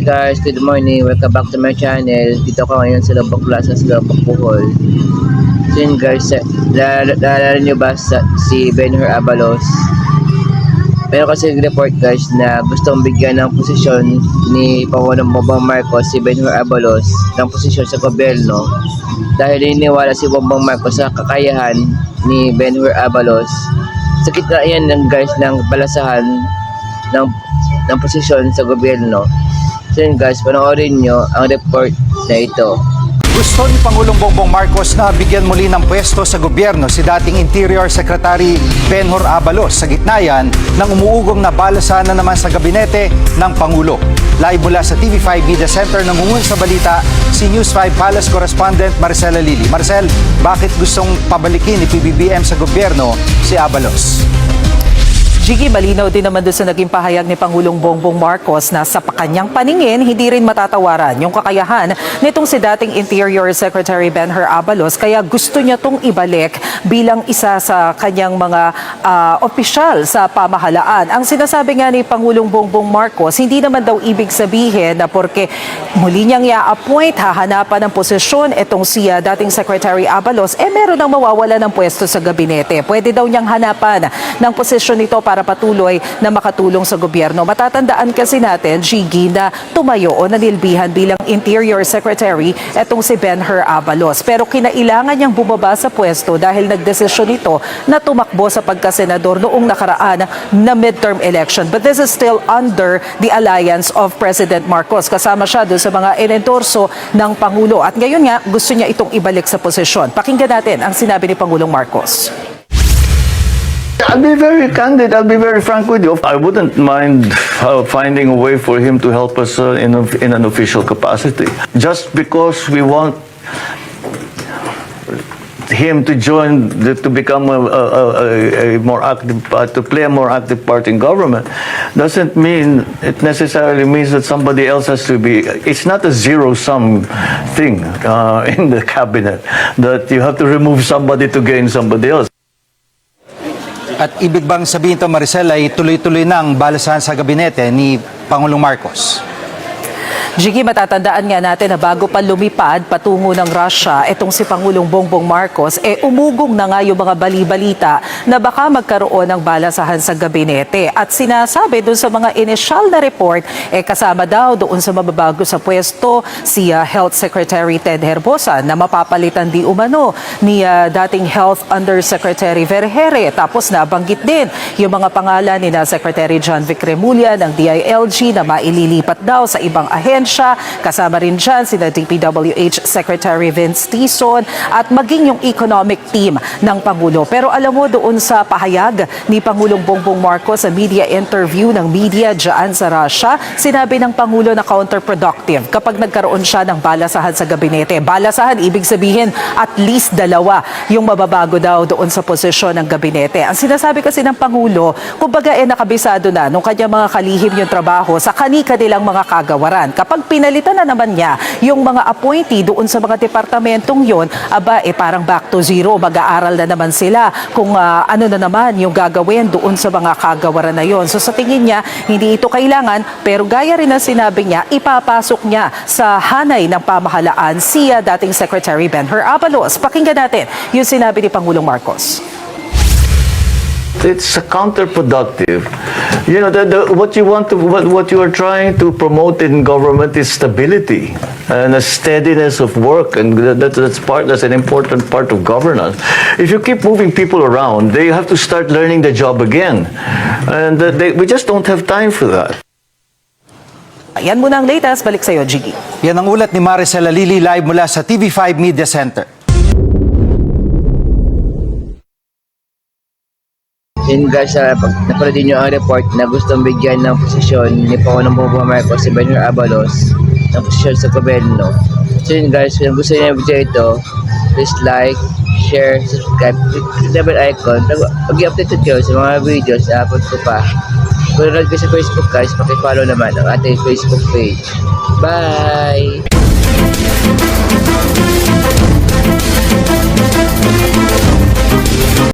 guys, good morning. Welcome back to my channel. Dito ako ngayon sa Lubbock Plaza, sa Lubbock, Bohol. So yun guys, naalala nyo ba si Benhur Abalos? Pero kasi report guys na gustong bigyan ng posisyon ni Pangulong Bongbong Marcos si Benhur Abalos ng posisyon sa gobyerno dahil iniwala si Bongbong Marcos sa kakayahan ni Benhur Abalos. Sa kitna yan ng guys ng balasahan ng posisyon sa gobyerno. So yun guys, panoorin nyo ang report na ito. Gusto ni Pangulong Bongbong Marcos na bigyan muli ng pwesto sa gobyerno si dating Interior Secretary Benhur Abalos sa gitna yan ng umuugong na balasahan na naman sa gabinete ng Pangulo. Live mula sa TV5 Media Center nangungun sa balita si News 5 Palace Correspondent Maricela Lili. Maricel, bakit gustong pabalikin ni PBBM sa gobyerno si Abalos? Jiggy, malinaw din naman doon sa naging pahayag ni Pangulong Bongbong Marcos na sa kanyang paningin, hindi rin matatawaran yung kakayahan nitong si dating Interior Secretary Benhur Abalos, kaya gusto niya itong ibalik bilang isa sa kanyang mga opisyal sa pamahalaan. Ang sinasabi nga ni Pangulong Bongbong Marcos, hindi naman daw ibig sabihin na porque muli niyang i-appoint, hahanapan ng posisyon itong si dating Secretary Abalos, meron nang mawawala ng pwesto sa gabinete. Pwede daw niyang hanapan ng posisyon ito para patuloy na makatulong sa gobyerno. Matatandaan kasi natin, Gigi, na tumayo o nanilbihan bilang Interior Secretary etong si Benhur Abalos. Pero kinailangan niyang bumaba sa pwesto dahil nagdesisyon ito na tumakbo sa pagkasenador noong nakaraan na midterm election. But this is still under the alliance of President Marcos. Kasama siya doon sa mga inendorso ng Pangulo. At ngayon nga, gusto niya itong ibalik sa posisyon. Pakinggan natin ang sinabi ni Pangulong Marcos. I'll be very candid, I'll be very frank with you. I wouldn't mind finding a way for him to help us in an official capacity. Just because we want him to join, to become a more active, to play a more active part in government, doesn't mean, it necessarily means that somebody else has to be, it's not a zero-sum thing in the cabinet, that you have to remove somebody to gain somebody else. At ibig bang sabihin ito, Maricel, ay tuloy-tuloy ng balasahan sa gabinete ni Pangulong Marcos? Jiggy, matatandaan nga natin na bago pa lumipad patungo ng Russia, itong si Pangulong Bongbong Marcos, umugong na nga yung mga bali-balita na baka magkaroon ng balasahan sa gabinete. At sinasabi doon sa mga initial na report, kasama daw doon sa mababago sa pwesto si Health Secretary Ted Herbosa na mapapalitan di umano ni dating Health Undersecretary Vergeire. Tapos nabanggit din yung mga pangalan ni Secretary John Vic Remulla ng DILG na maililipat daw sa ibang ahensya. Kasama rin dyan si DPWH Secretary Vince Tison at maging yung economic team ng Pangulo. Pero alam mo, doon sa pahayag ni Pangulong Bongbong Marcos sa media interview ng media dyan sa Russia, sinabi ng Pangulo na counterproductive kapag nagkaroon siya ng balasahan sa gabinete. Balasahan, ibig sabihin at least dalawa yung mababago daw doon sa posisyon ng gabinete. Ang sinasabi kasi ng Pangulo, kumbaga nakabisado na nung kanya mga kalihim yung trabaho sa kani-kanilang mga kagawaran. Kapag pinalitan na naman niya yung mga appointee doon sa mga departamentong yon, parang back to zero, mag-aaral na naman sila kung ano na naman yung gagawin doon sa mga kagawaran na yon. So sa tingin niya, hindi ito kailangan, pero gaya rin na sinabi niya, ipapasok niya sa hanay ng pamahalaan siya dating Secretary Benhur Abalos. Pakinggan natin yung sinabi ni Pangulong Marcos. It's counterproductive. You know, what you are trying to promote in government is stability and a steadiness of work, and that's an important part of governance. If you keep moving people around, they have to start learning the job again, and we just don't have time for that. Yan muna ang latest. Balik sa'yo, Jiggy. Yan ang ulat ni Maricela Lili live mula sa TV5 Media Center. Yun guys, napanood nyo ang report na gustong bigyan ng posisyon ni Pangulong Bongbong Marcos si Benhur Abalos ng posisyon sa gobyerno. So yun guys, kung gusto nyo yung video ito, please like, share, subscribe, click the bell icon. Pag-i-update kayo sa mga videos na upload ko pa. Kung nanood kayo sa Facebook guys, paki-follow naman ang ating Facebook page. Bye!